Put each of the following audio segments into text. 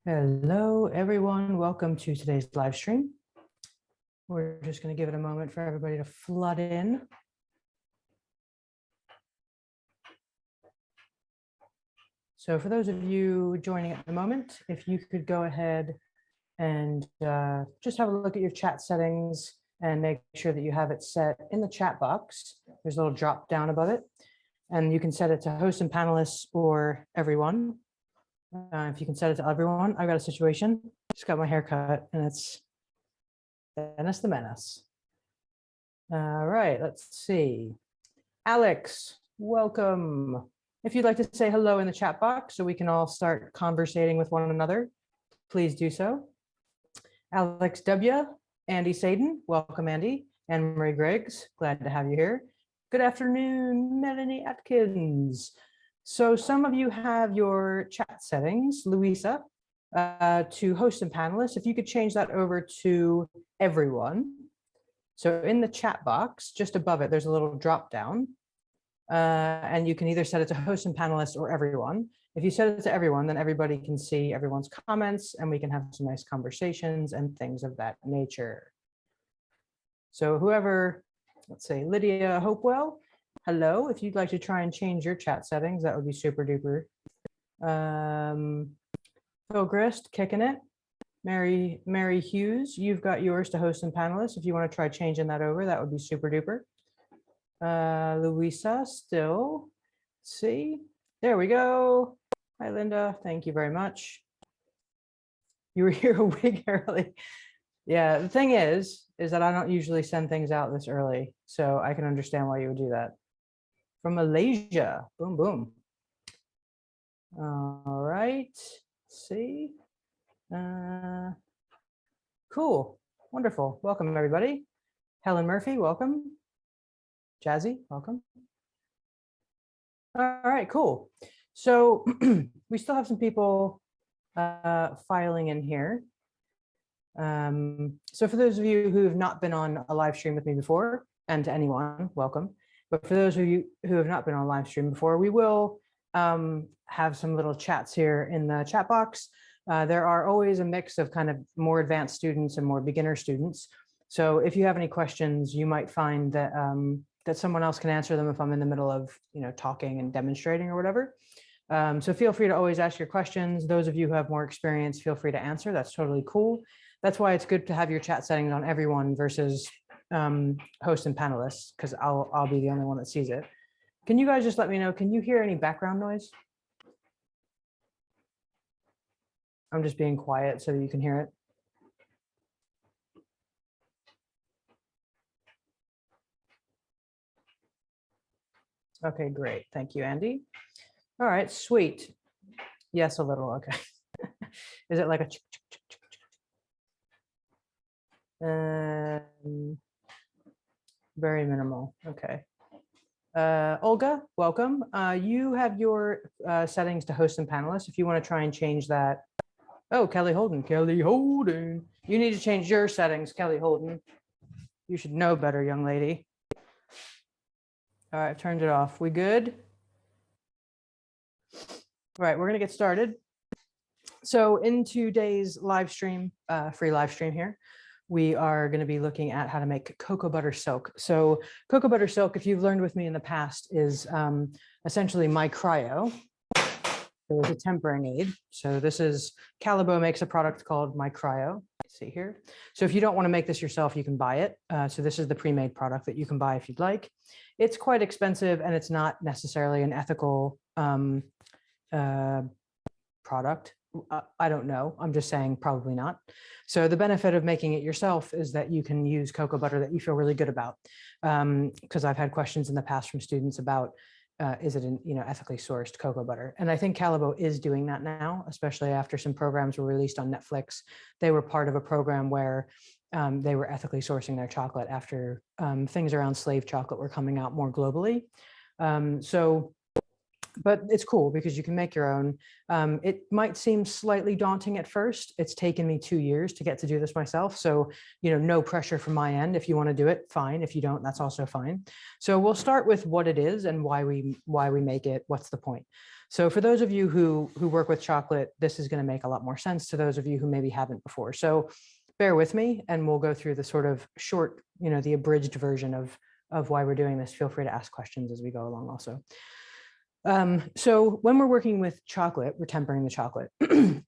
Hello, everyone. Welcome to today's live stream. We're just going to give it a moment for everybody to flood in. So for those of you joining at the moment, if you could go ahead and just have a look at your chat settings and make sure that you have it set in the chat box. There's a little drop down above it, and you can set it to hosts and panelists or everyone. If you can set it to everyone, I've got a situation, just got my hair cut, and it's Dennis the Menace. All right, let's see. Alex, welcome. If you'd like to say hello in the chat box so we can all start conversating with one another, please do so. Alex W, Andy Sadin, welcome Andy, and Marie Griggs, glad to have you here. Good afternoon, Melanie Atkins. So some of you have your chat settings, Louisa, to host and panelists. If you could change that over to everyone. So in the chat box, just above it, there's a little drop down. And you can either set it to host and panelists or everyone. If you set it to everyone, then everybody can see everyone's comments and we can have some nice conversations and things of that nature. So whoever, let's say Lydia Hopewell, hello. If you'd like to try and change your chat settings, that would be super duper. Phil Grist, kicking it. Mary Hughes, you've got yours to host and panelists. If you want to try changing that over, that would be super duper. Louisa, still, see, there we go. Hi, Linda, thank you very much. You were here a week early. Yeah, the thing is that I don't usually send things out this early, so I can understand why you would do that. From Malaysia, boom, boom. All right, see. Cool, wonderful. Welcome, everybody. Helen Murphy, welcome. Jazzy, welcome. All right, cool. So we still have some people filing in here. So for those of you who have not been on a live stream with me before, and to anyone, welcome. But for those of you who have not been on a live stream before, we will have some little chats here in the chat box. There are always a mix of kind of more advanced students and more beginner students. So if you have any questions, you might find that that someone else can answer them if I'm in the middle of, talking and demonstrating or whatever. So feel free to always ask your questions. Those of you who have more experience, feel free to answer. That's totally cool. That's why it's good to have your chat settings on everyone versus host and panelists, because I'll be the only one that sees it. Can you guys just let me know, can you hear any background noise? I'm just being quiet so that you can hear it. Okay, great. Thank you, Andy. All right, sweet. Yes, a little, okay. Is it like a very minimal, okay. Olga, welcome. You have your settings to host and panelists. If you want to try and change that. Oh, Kelly Holden, You need to change your settings, Kelly Holden. You should know better, young lady. All right, I've turned it off. We good? All right, we're going to get started. So in today's live stream, free live stream here, we are going to be looking at how to make cocoa butter silk. So cocoa butter silk, if you've learned with me in the past, is essentially my cryo. It was a tempering aid. So this is, Calibo makes a product called my cryo. See here. So if you don't want to make this yourself, you can buy it. So this is the pre-made product that you can buy if you'd like. It's quite expensive and it's not necessarily an ethical product. I don't know. I'm just saying probably not. So the benefit of making it yourself is that you can use cocoa butter that you feel really good about. Because I've had questions in the past from students about is it an ethically sourced cocoa butter? And I think Calibo is doing that now, especially after some programs were released on Netflix. They were part of a program where they were ethically sourcing their chocolate after things around slave chocolate were coming out more globally. But it's cool because you can make your own. It might seem slightly daunting at first. It's taken me 2 years to get to do this myself. So, no pressure from my end. If you want to do it, fine. If you don't, that's also fine. So we'll start with what it is and why we make it. What's the point? So for those of you who work with chocolate, this is going to make a lot more sense to those of you who maybe haven't before. So bear with me and we'll go through the sort of short, the abridged version of why we're doing this. Feel free to ask questions as we go along also. So when we're working with chocolate, we're tempering the chocolate.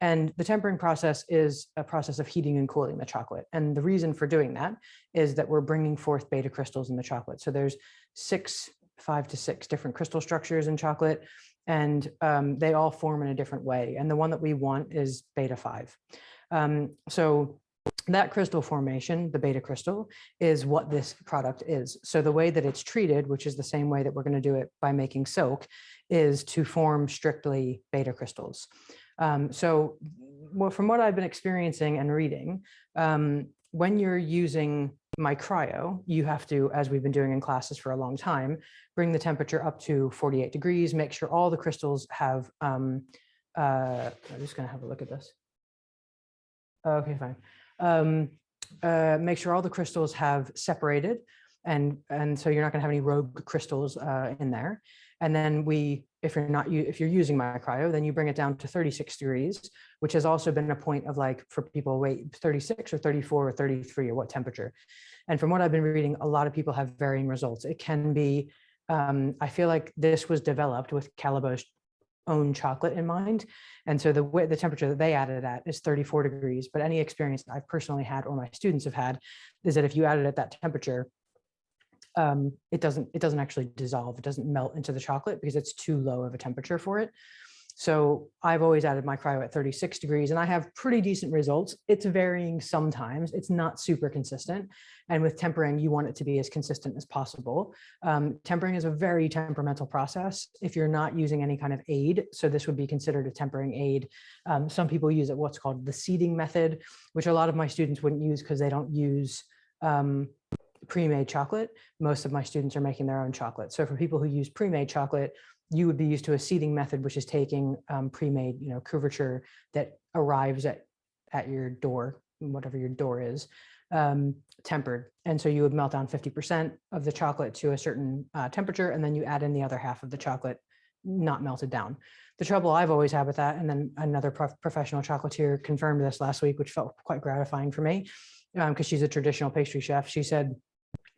And the tempering process is a process of heating and cooling the chocolate. And the reason for doing that is that we're bringing forth beta crystals in the chocolate. So there's 5 to 6 different crystal structures in chocolate, and they all form in a different way. And the one that we want is beta 5. So that crystal formation, the beta crystal, is what this product is. So the way that it's treated, which is the same way that we're going to do it by making soak, is to form strictly beta crystals. So from what I've been experiencing and reading, when you're using my cryo, you have to, as we've been doing in classes for a long time, bring the temperature up to 48 degrees, make sure all the crystals have, I'm just going to have a look at this. Okay, fine. Make sure all the crystals have separated, and so you're not going to have any rogue crystals in there. And then if you're using my cryo, then you bring it down to 36 degrees, which has also been a point of like for people, wait, 36 or 34 or 33 or what temperature. And from what I've been reading, a lot of people have varying results. It can be, I feel like this was developed with Calabo's own chocolate in mind. And so the temperature that they added at is 34 degrees, but any experience that I've personally had or my students have had is that if you add it at that temperature, it doesn't actually dissolve. It doesn't melt into the chocolate because it's too low of a temperature for it. So I've always added my cryo at 36 degrees and I have pretty decent results. It's varying sometimes. It's not super consistent. And with tempering, you want it to be as consistent as possible. Tempering is a very temperamental process if you're not using any kind of aide. So this would be considered a tempering aid. Some people use it what's called the seeding method, which a lot of my students wouldn't use because they don't use pre-made chocolate. Most of my students are making their own chocolate. So for people who use pre-made chocolate, you would be used to a seeding method, which is taking pre-made, couverture that arrives at your door, whatever your door is, tempered. And so you would melt down 50% of the chocolate to a certain temperature, and then you add in the other half of the chocolate not melted down. The trouble I've always had with that, and then another professional chocolatier confirmed this last week, which felt quite gratifying for me, because she's a traditional pastry chef. She said,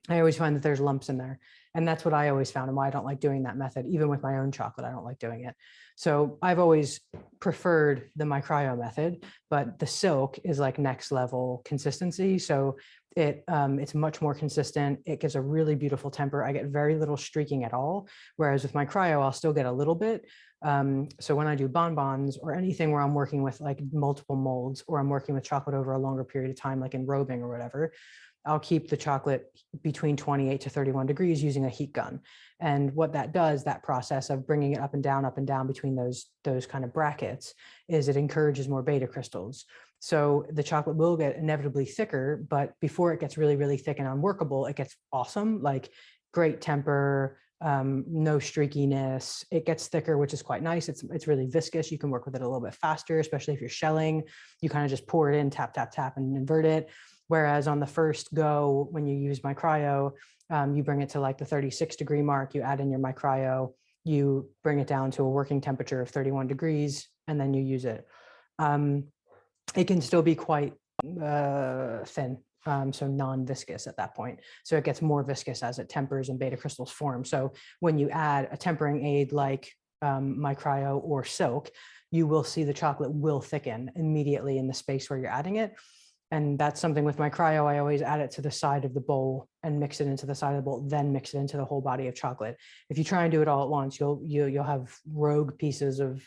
I always find that there's lumps in there. And that's what I always found and why I don't like doing that method. Even with my own chocolate, I don't like doing it. So I've always preferred the my cryo method, but the silk is like next level consistency. So it's much more consistent. It gives a really beautiful temper. I get very little streaking at all. Whereas with my cryo, I'll still get a little bit. So when I do bonbons or anything where I'm working with like multiple molds or I'm working with chocolate over a longer period of time, like in robing or whatever, I'll keep the chocolate between 28 to 31 degrees using a heat gun. And what that does, that process of bringing it up and down between those kind of brackets, is it encourages more beta crystals. So the chocolate will get inevitably thicker, but before it gets really, really thick and unworkable, it gets awesome, like great temper, no streakiness. It gets thicker, which is quite nice. It's really viscous. You can work with it a little bit faster, especially if you're shelling. You kind of just pour it in, tap, tap, tap, and invert it. Whereas on the first go, when you use my cryo, you bring it to like the 36 degree mark, you add in your my cryo, you bring it down to a working temperature of 31 degrees, and then you use it. It can still be quite thin, so non-viscous at that point. So it gets more viscous as it tempers and beta crystals form. So when you add a tempering aid like my cryo or silk, you will see the chocolate will thicken immediately in the space where you're adding it. And that's something with my cryo, I always add it to the side of the bowl and mix it into the side of the bowl, then mix it into the whole body of chocolate. If you try and do it all at once, you'll have rogue pieces of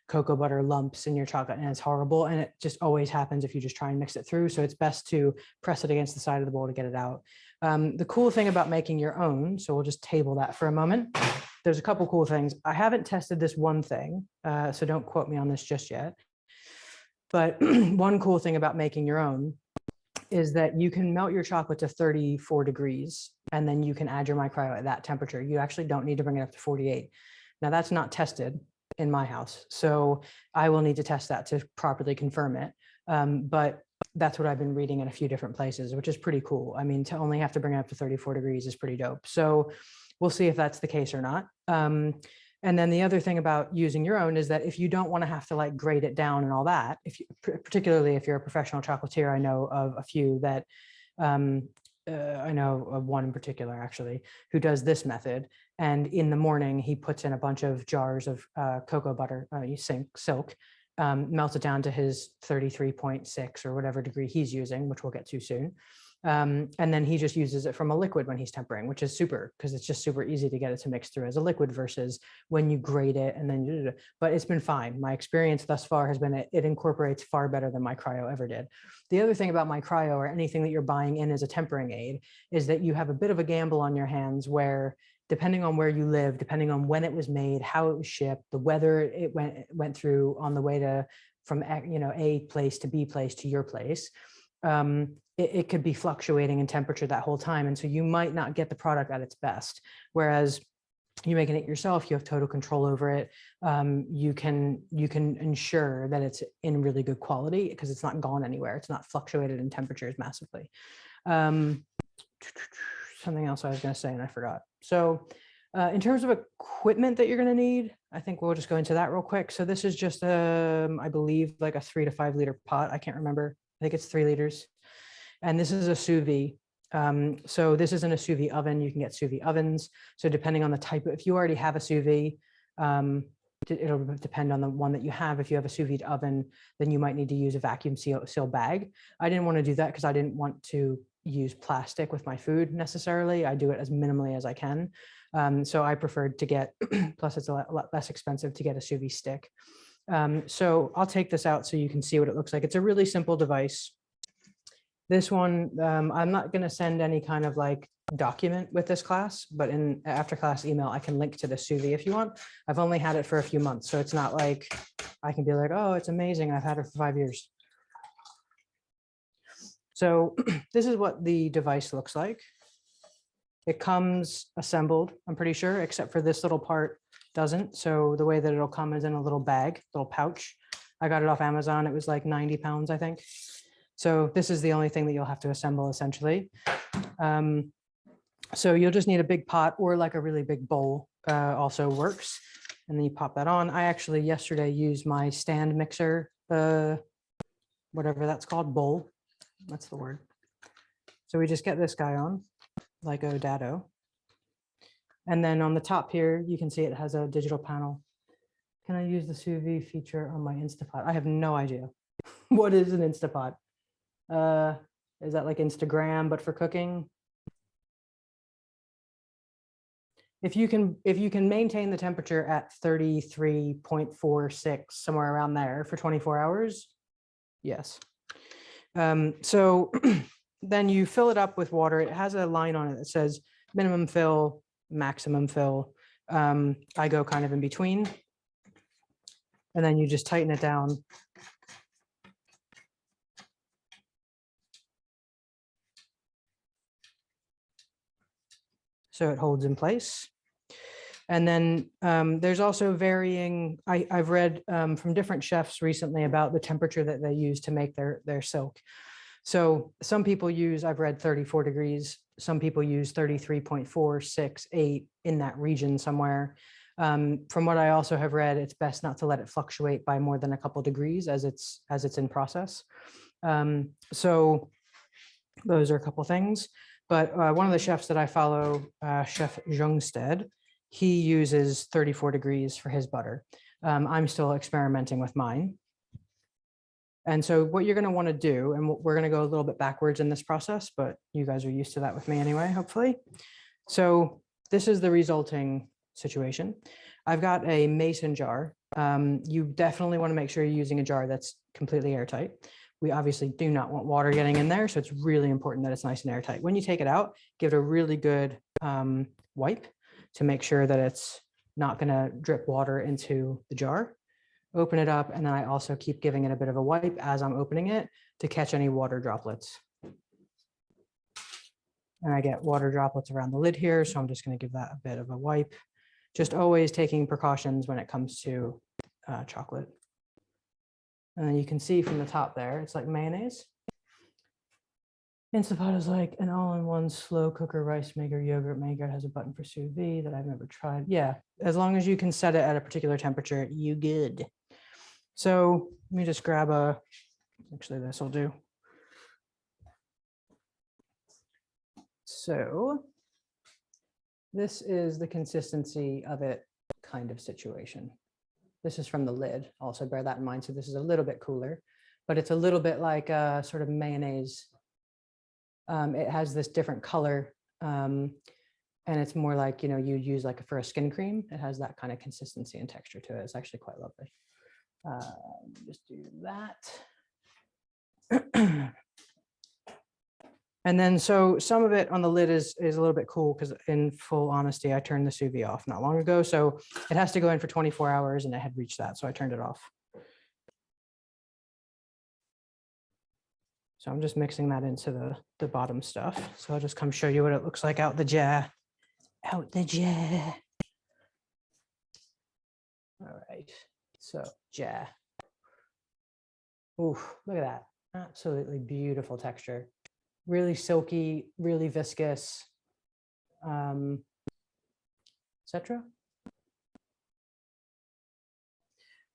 cocoa butter lumps in your chocolate, and it's horrible. And it just always happens if you just try and mix it through. So it's best to press it against the side of the bowl to get it out. The cool thing about making your own, so we'll just table that for a moment. There's a couple cool things. I haven't tested this one thing, so don't quote me on this just yet. But one cool thing about making your own is that you can melt your chocolate to 34 degrees, and then you can add your micryo at that temperature. You actually don't need to bring it up to 48. Now that's not tested in my house, so I will need to test that to properly confirm it. But that's what I've been reading in a few different places, which is pretty cool. I mean, to only have to bring it up to 34 degrees is pretty dope. So we'll see if that's the case or not. And then the other thing about using your own is that if you don't want to have to like grade it down and all that, if you, particularly if you're a professional chocolatier, I know of a few that I know of one in particular actually who does this method. And in the morning, he puts in a bunch of jars of cocoa butter, silk, melts it down to his 33.6 or whatever degree he's using, which we'll get to soon. And then he just uses it from a liquid when he's tempering, which is super because it's just super easy to get it to mix through as a liquid versus when you grate it and then, but it's been fine. My experience thus far has been it incorporates far better than my cryo ever did. The other thing about my cryo or anything that you're buying in as a tempering aid is that you have a bit of a gamble on your hands where depending on where you live, depending on when it was made, how it was shipped, the weather it went through on the way to from A place to B place to your place, it could be fluctuating in temperature that whole time. And so you might not get the product at its best. Whereas you making it yourself, you have total control over it. You can ensure that it's in really good quality because it's not gone anywhere. It's not fluctuated in temperatures massively. Something else I was going to say and I forgot. So in terms of equipment that you're going to need, I think we'll just go into that real quick. So this is just, I believe, like a 3 to 5 liter pot. I can't remember. I think it's 3 liters. And this is a sous vide. So this isn't a sous vide oven. You can get sous vide ovens. So depending on the type, if you already have a sous vide, it'll depend on the one that you have. If you have a sous vide oven, then you might need to use a vacuum seal bag. I didn't want to do that because I didn't want to use plastic with my food necessarily. I do it as minimally as I can. So I preferred to get, plus it's a lot less expensive to get a sous vide stick. So I'll take this out so you can see what it looks like. It's a really simple device. This one, I'm not going to send any kind of like document with this class, but in after class email, I can link to the sous vide if you want. I've only had it for a few months, so it's not like I can be like, oh, it's amazing. I've had it for 5 years. So this is what the device looks like. It comes assembled, I'm pretty sure, except for this little part doesn't. So the way that it'll come is in a little bag, little pouch. I got it off Amazon. It was like 90 pounds, I think. So this is the only thing that you'll have to assemble essentially. So you'll just need a big pot or like a really big bowl also works. And then you pop that on. I actually yesterday used my stand mixer, whatever that's called, bowl. That's the word. So we just get this guy on like a dado. And then on the top here, you can see it has a digital panel. Can I use the sous vide feature on my Instapot? I have no idea. What is an Instapot? Is that like Instagram, but for cooking? If you can maintain the temperature at 33.46, somewhere around there for 24 hours, yes. So then you fill it up with water. It has a line on it that says minimum fill, maximum fill. I go kind of in between. And then you just tighten it down. So it holds in place. And then there's also varying, I've read from different chefs recently about the temperature that they use to make their silk. So some people use, I've read 34 degrees. Some people use 33.4, 6, 8 in that region somewhere. From what I also have read, it's best not to let it fluctuate by more than a couple degrees as it's in process. So those are a couple things. But one of the chefs that I follow, Chef Jungstead, he uses 34 degrees for his butter. I'm still experimenting with mine. And so what you're going to want to do, and we're going to go a little bit backwards in this process, but you guys are used to that with me anyway, hopefully. So this is the resulting situation. I've got a mason jar. You definitely want to make sure you're using a jar that's completely airtight. We obviously do not want water getting in there, so it's really important that it's nice and airtight. When you take it out, give it a really good wipe to make sure that it's not going to drip water into the jar. Open it up, and then I also keep giving it a bit of a wipe as I'm opening it to catch any water droplets. And I get water droplets around the lid here, so I'm just going to give that a bit of a wipe. Just always taking precautions when it comes to chocolate. And then you can see from the top there, it's like mayonnaise. Instapot is like an all-in-one slow cooker rice maker, yogurt maker. It has a button for sous vide that I've never tried. Yeah, as long as you can set it at a particular temperature, you good. So let me just grab actually this will do. So this is the consistency of it kind of situation. This is from the lid. Also bear that in mind. So this is a little bit cooler, but it's a little bit like a sort of mayonnaise. It has this different color, and it's more like, you use like for a skin cream. It has that kind of consistency and texture to it. It's actually quite lovely. Just do that. And then, so some of it on the lid is a little bit cool because in full honesty, I turned the sous vide off not long ago. So it has to go in for 24 hours and it had reached that. So I turned it off. So I'm just mixing that into the bottom stuff. So I'll just come show you what it looks like out the jar. Out the jar. All right. So jar. Ooh, look at that. Absolutely beautiful texture. Really silky, really viscous, etc.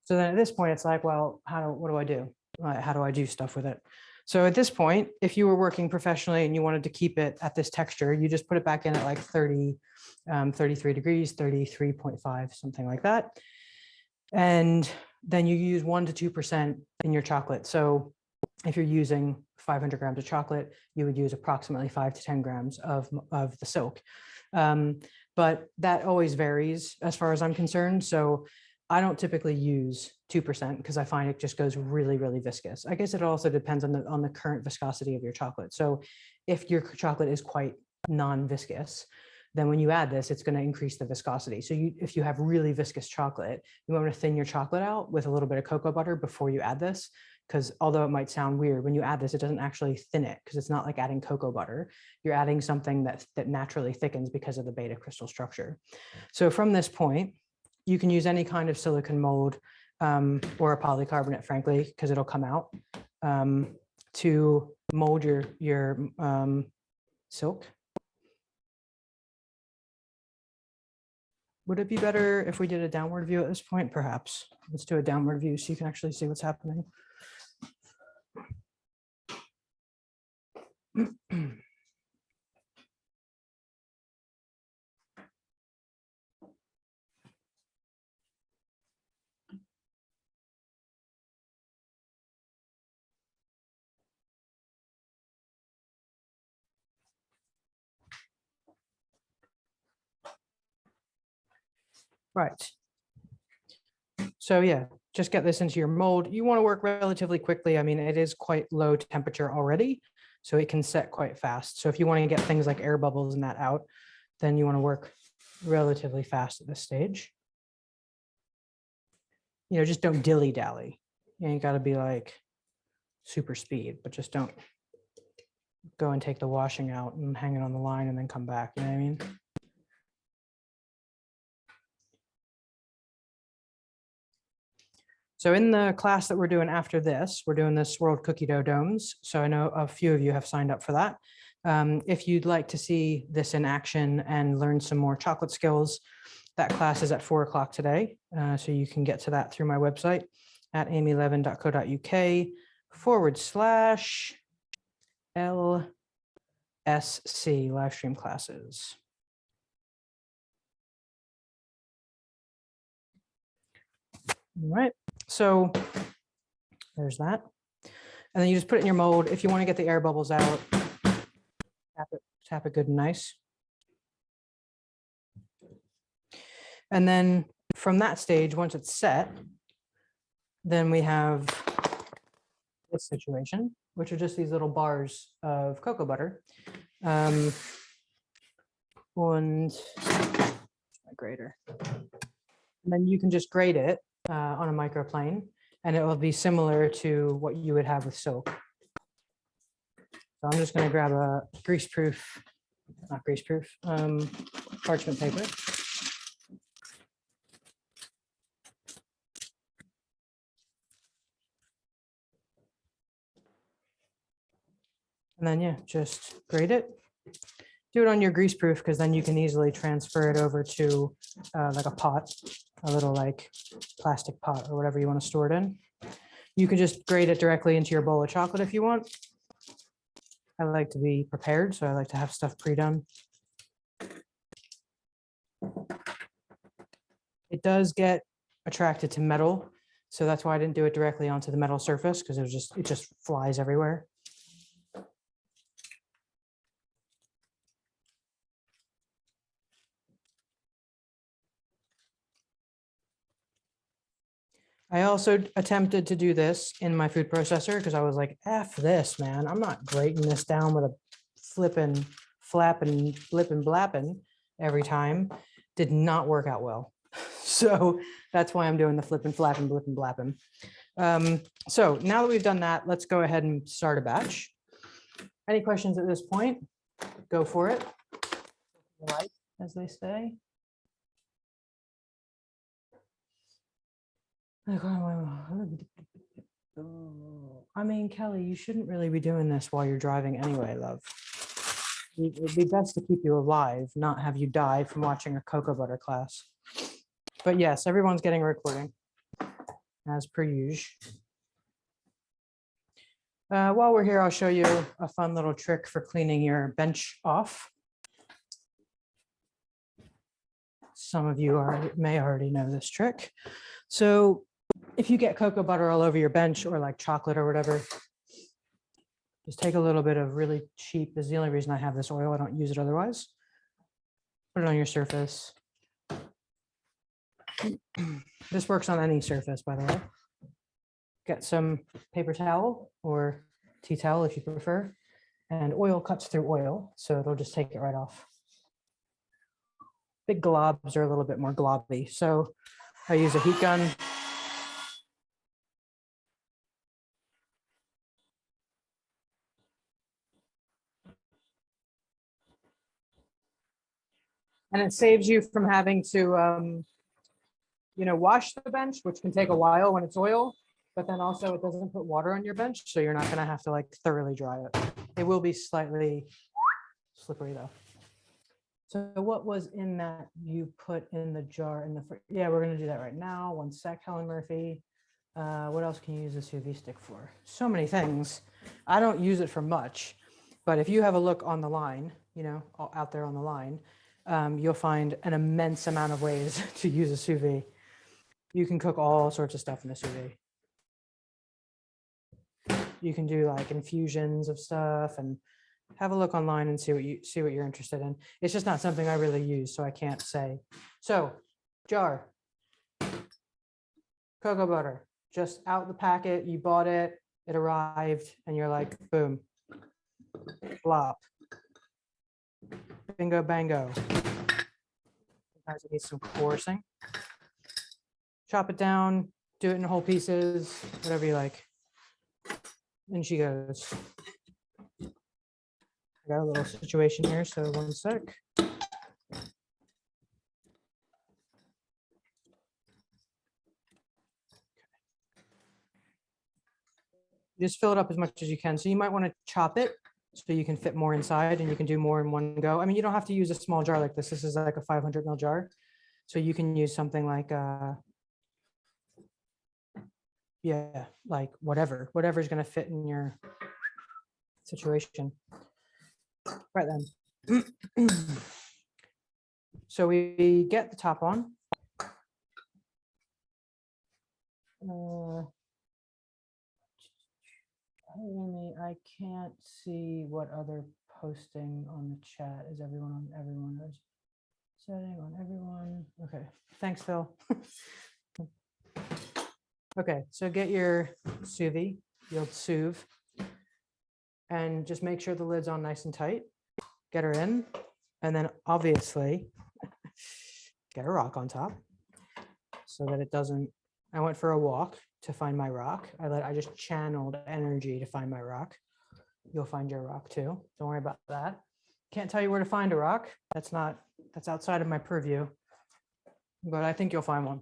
So then at this point, it's like, well, what do I do? How do I do stuff with it? So at this point, if you were working professionally and you wanted to keep it at this texture, you just put it back in at like 33 degrees, 33.5, something like that. And then you use 1 to 2% in your chocolate. So if you're using 500 grams of chocolate, you would use approximately 5 to 10 grams of the silk. But that always varies as far as I'm concerned. So I don't typically use 2% because I find it just goes really, really viscous. I guess it also depends on the current viscosity of your chocolate. So if your chocolate is quite non-viscous, then when you add this, it's going to increase the viscosity. So if you have really viscous chocolate, you want to thin your chocolate out with a little bit of cocoa butter before you add this. Because although it might sound weird, when you add this, it doesn't actually thin it because it's not like adding cocoa butter. You're adding something that naturally thickens because of the beta crystal structure. So from this point, you can use any kind of silicone mold or a polycarbonate, frankly, because it'll come out to mold your silk. Would it be better if we did a downward view at this point? Perhaps. Let's do a downward view so you can actually see what's happening. Right. So yeah, just get this into your mold. You want to work relatively quickly. I mean, it is quite low temperature already, so it can set quite fast. So if you want to get things like air bubbles and that out, then you want to work relatively fast at this stage. Just don't dilly-dally. You got to be like super speed, but just don't go and take the washing out and hang it on the line and then come back. You know what I mean? So in the class that we're doing after this, we're doing the swirled cookie dough domes. So I know a few of you have signed up for that. If you'd like to see this in action and learn some more chocolate skills, that class is at 4 o'clock today. So you can get to that through my website at amylevin.co.uk/LSC live stream classes. All right, so there's that. And then you just put it in your mold. If you want to get the air bubbles out, tap it good and nice. And then from that stage, once it's set, then we have this situation, which are just these little bars of cocoa butter. And my grater. And then you can just grate it on a microplane, and it will be similar to what you would have with soap. So I'm just going to grab a parchment paper. And then, yeah, just grate it. Do it on your grease proof because then you can easily transfer it over to like a pot, a little like plastic pot or whatever you want to store it in. You can just grate it directly into your bowl of chocolate if you want. I like to be prepared, so I like to have stuff pre-done. It does get attracted to metal, so that's why I didn't do it directly onto the metal surface because it just flies everywhere. I also attempted to do this in my food processor because I was like, F this, man. I'm not grating this down with a flipping, flapping, flipping, blapping every time. Did not work out well. So that's why I'm doing the flipping, flapping, blipping, blapping. So now that we've done that, let's go ahead and start a batch. Any questions at this point? Go for it. Light, as they say. I mean, Kelly, you shouldn't really be doing this while you're driving anyway, love. It'd be best to keep you alive, not have you die from watching a cocoa butter class. But yes, everyone's getting a recording, as per usual. While we're here, I'll show you a fun little trick for cleaning your bench off. Some of you may already know this trick. So if you get cocoa butter all over your bench or like chocolate or whatever, just take a little bit of really cheap, this is the only reason I have this oil, I don't use it otherwise. Put it on your surface. This works on any surface, by the way. Get some paper towel or tea towel if you prefer, and oil cuts through oil, so it'll just take it right off. Big globs are a little bit more globby, so I use a heat gun. And it saves you from having to, wash the bench, which can take a while when it's oil, but then also it doesn't put water on your bench, so you're not going to have to like thoroughly dry it. It will be slightly slippery though. So what was in that you put in the jar in the fridge? Yeah, we're going to do that right now. 1 sec, Helen Murphy. What else can you use a sous vide stick for? So many things. I don't use it for much, but if you have a look on the line, out there on the line, you'll find an immense amount of ways to use a sous vide. You can cook all sorts of stuff in a sous vide. You can do like infusions of stuff and have a look online and see what you're interested in. It's just not something I really use, so I can't say. So, jar, cocoa butter, just out the packet. You bought it, it arrived, and you're like, boom, flop, bingo, bango. Sometimes it needs some coercing. Chop it down, do it in whole pieces, whatever you like. And she goes. I got a little situation here, so 1 sec. Just fill it up as much as you can. So you might want to chop it so you can fit more inside and you can do more in one go. I mean, you don't have to use a small jar like this. This is like a 500 ml jar. So you can use something like, yeah, like whatever's going to fit in your situation. Right then. So we get the top on. Amy, I can't see what other posting on the chat. Is everyone on everyone? Is setting on everyone? Okay, thanks, Phil. Okay, so get your sous vide, your sous, and just make sure the lid's on nice and tight. Get her in, and then obviously get a rock on top so that it doesn't. I went for a walk to find my rock. I just channeled energy to find my rock. You'll find your rock too. Don't worry about that. Can't tell you where to find a rock. That's outside of my purview, but I think you'll find one.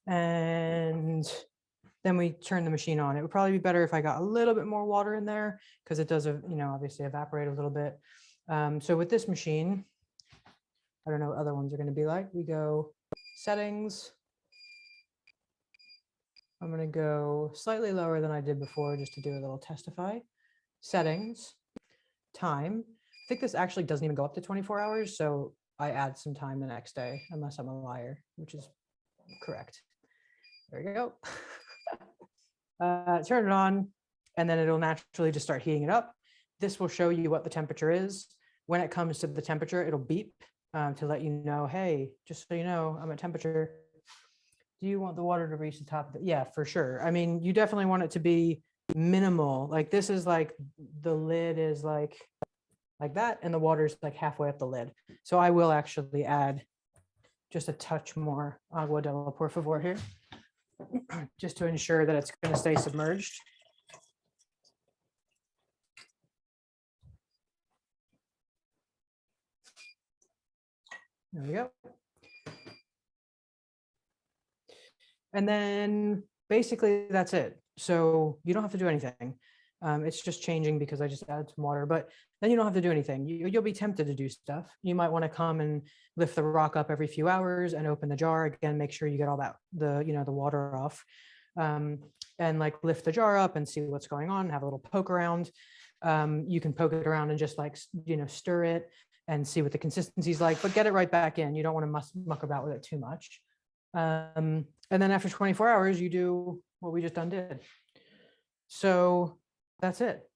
And then we turn the machine on. It would probably be better if I got a little bit more water in there because it does, obviously evaporate a little bit. So with this machine, I don't know what other ones are going to be like. We go settings. I'm going to go slightly lower than I did before just to do a little testify. Settings, time. I think this actually doesn't even go up to 24 hours. So I add some time the next day, unless I'm a liar, which is correct. There you go. Turn it on, and then it'll naturally just start heating it up. This will show you what the temperature is. When it comes to the temperature, it'll beep to let you know, hey, just so you know, I'm at temperature. Do you want the water to reach the top of it? Yeah, for sure. I mean, you definitely want it to be minimal. Like this is like, the lid is like that, and the water's like halfway up the lid. So I will actually add just a touch more agua de la por favor here, just to ensure that it's going to stay submerged. There we go. And then basically that's it. So you don't have to do anything. It's just changing because I just added some water, but then you don't have to do anything. You'll be tempted to do stuff. You might want to come and lift the rock up every few hours and open the jar again, make sure you get all that, the water off, and like lift the jar up and see what's going on, have a little poke around. You can poke it around and just like, stir it and see what the consistency is like, but get it right back in. You don't want to muck about with it too much. And then after 24 hours, you do what we just did. So that's it.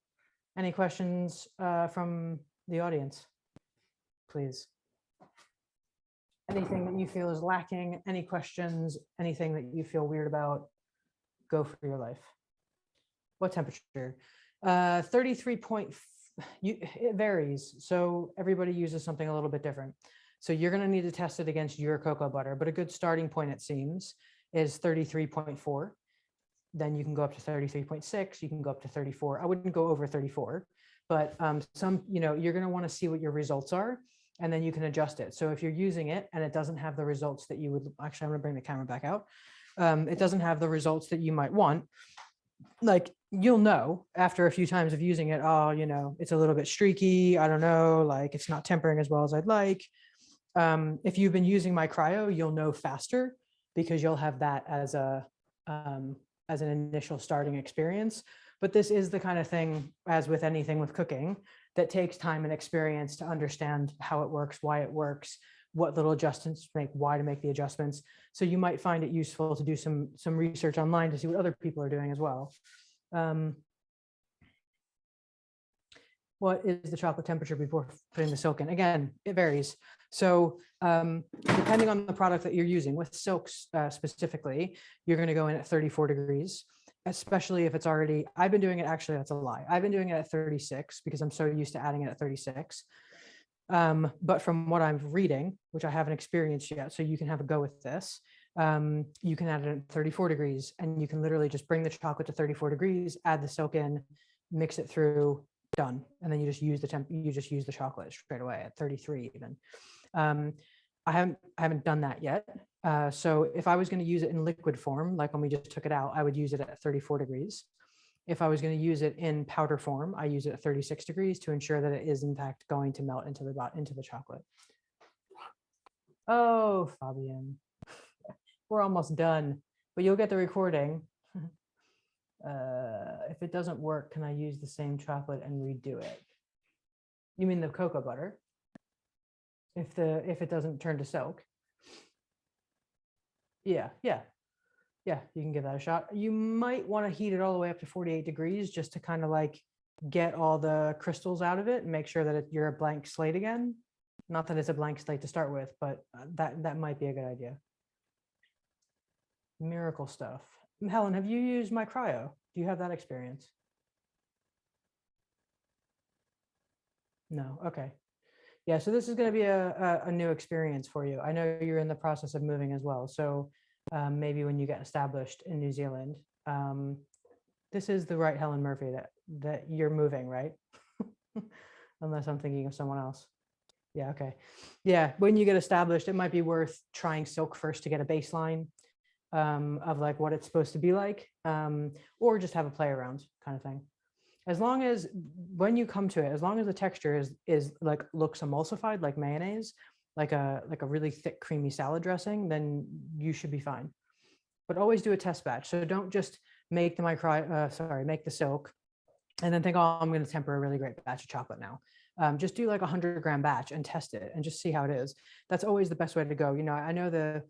Any questions from the audience, please? Anything that you feel is lacking, any questions, anything that you feel weird about, go for your life. What temperature? 33 point, it varies. So everybody uses something a little bit different. So you're going to need to test it against your cocoa butter, but a good starting point, it seems, is 33.4. Then you can go up to 33.6. You can go up to 34. I wouldn't go over 34, but you're going to want to see what your results are, and then you can adjust it. So if you're using it and it doesn't have the results that you would, actually, I'm going to bring the camera back out. It doesn't have the results that you might want. Like, you'll know after a few times of using it, oh, it's a little bit streaky. I don't know, like it's not tempering as well as I'd like. If you've been using my cryo, you'll know faster because you'll have that as an initial starting experience. But this is the kind of thing, as with anything with cooking, that takes time and experience to understand how it works, why it works, what little adjustments to make, why to make the adjustments. So you might find it useful to do some research online to see what other people are doing as well. What is the chocolate temperature before putting the silk in? Again, it varies. So depending on the product that you're using, with silks specifically, you're going to go in at 34 degrees, especially if it's already, I've been doing it, actually, that's a lie. I've been doing it at 36 because I'm so used to adding it at 36. But from what I'm reading, which I haven't experienced yet, so you can have a go with this, you can add it at 34 degrees, and you can literally just bring the chocolate to 34 degrees, add the silk in, mix it through, done. And then you just use the chocolate straight away at 33 even. I haven't done that yet. So if I was going to use it in liquid form, like when we just took it out, I would use it at 34 degrees. If I was going to use it in powder form, I use it at 36 degrees to ensure that it is in fact going to melt into the chocolate. Oh, Fabian, we're almost done, but you'll get the recording. If it doesn't work, can I use the same chocolate and redo it? You mean the cocoa butter? If it doesn't turn to silk? Yeah, you can give that a shot. You might want to heat it all the way up to 48 degrees just to kind of like get all the crystals out of it and make sure that you're a blank slate again. Not that it's a blank slate to start with, but that might be a good idea. Miracle stuff. Helen, have you used my cryo? Do you have that experience? No. Okay. Yeah. So this is going to be a new experience for you. I know you're in the process of moving as well. So maybe when you get established in New Zealand, this is the right Helen Murphy that you're moving, right? Unless I'm thinking of someone else. Yeah. Okay. Yeah. When you get established, it might be worth trying silk first to get a baseline. of like what it's supposed to be like, or just have a play around kind of thing. As long as when you come to it, as long as the texture is like looks emulsified like mayonnaise, like a really thick creamy salad dressing, then you should be fine. But always do a test batch. So don't just make the make the silk and then think, oh, I'm going to temper a really great batch of chocolate now. Just do like 100-gram batch and test it and just see how it is. That's always the best way to go. You know, I know the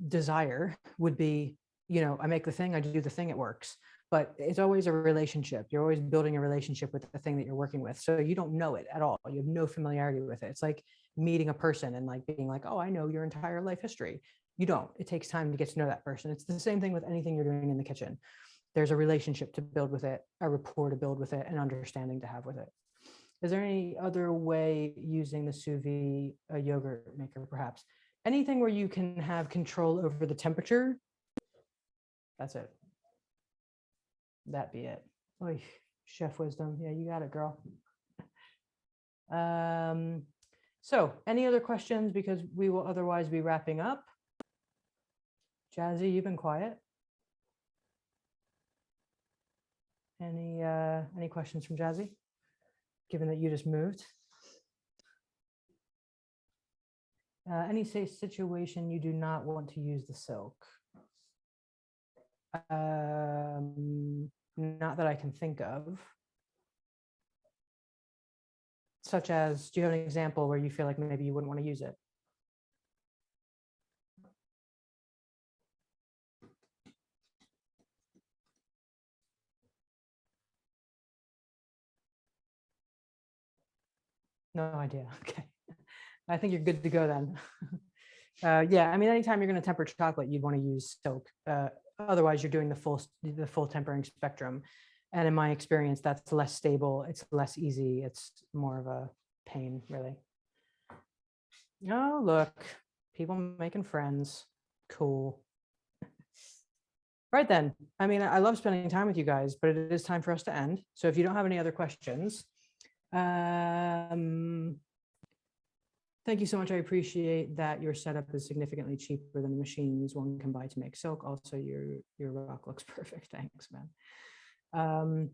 desire would be, you know, I make the thing, I do the thing, it works. But it's always a relationship. You're always building a relationship with the thing that you're working with. So you don't know it at all. You have no familiarity with it. It's like meeting a person and like being like, oh, I know your entire life history. You don't. It takes time to get to know that person. It's the same thing with anything you're doing in the kitchen. There's a relationship to build with it, a rapport to build with it, and understanding to have with it. Is there any other way using the sous vide yogurt maker, perhaps? Anything where you can have control over the temperature? That's it. That be it. Oy, chef wisdom. Yeah, you got it, girl. So any other questions? Because we will otherwise be wrapping up. Jazzy, you've been quiet. Any questions from Jazzy, given that you just moved? Any situation you do not want to use the silk? Not that I can think of. Such as, do you have an example where you feel like maybe you wouldn't want to use it? No idea. Okay. I think you're good to go then. Yeah, I mean, anytime you're going to temper chocolate, you'd want to use silk. Otherwise, you're doing the full tempering spectrum. And in my experience, that's less stable. It's less easy. It's more of a pain, really. Oh, look, people making friends. Cool. Right then. I mean, I love spending time with you guys, but it is time for us to end. So if you don't have any other questions, thank you so much. I appreciate that your setup is significantly cheaper than the machines one can buy to make silk. Also, your rock looks perfect. Thanks, man.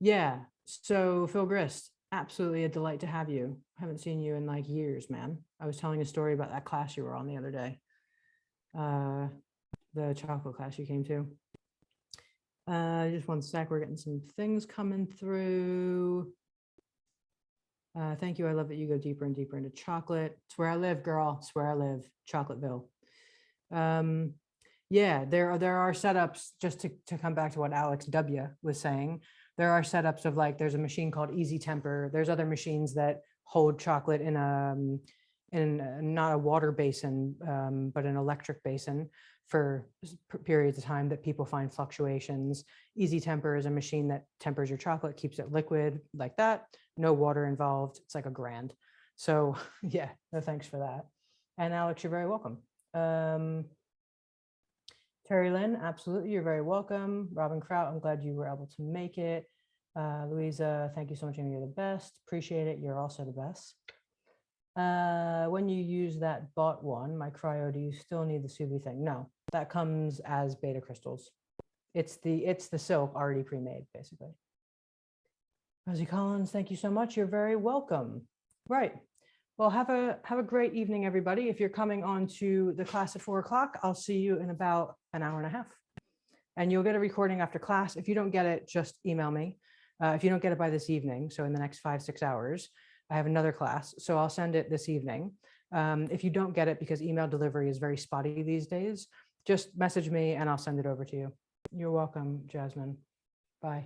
Yeah, so Phil Grist, absolutely a delight to have you. I haven't seen you in like years, man. I was telling a story about that class you were on the other day. The chocolate class you came to. Just one sec, we're getting some things coming through. Thank you. I love that you go deeper and deeper into chocolate. It's where I live, girl. It's where I live, Chocolateville. Yeah, there are setups, just to come back to what Alex W was saying. There are setups of like, there's a machine called Easy Temper. There's other machines that hold chocolate in not a water basin, but an electric basin for periods of time that people find fluctuations. Easy Temper is a machine that tempers your chocolate, keeps it liquid like that. No water involved. It's like $1,000. So yeah, no thanks for that. And Alex, you're very welcome. Terry Lynn, absolutely, you're very welcome. Robin Kraut, I'm glad you were able to make it. Louisa, thank you so much, Amy, you're the best. Appreciate it, you're also the best. When you use that bought one, my cryo, do you still need the sous vide thing? No, that comes as beta crystals. It's the silk already pre-made, basically. Rosie Collins, thank you so much. You're very welcome. Right. Well, have a great evening, everybody. If you're coming on to the class at 4 o'clock, I'll see you in about an hour and a half. And you'll get a recording after class. If you don't get it, just email me. If you don't get it by this evening, so in the next 5-6 hours, I have another class, so I'll send it this evening. If you don't get it, because email delivery is very spotty these days, just message me and I'll send it over to you. You're welcome, Jasmine. Bye.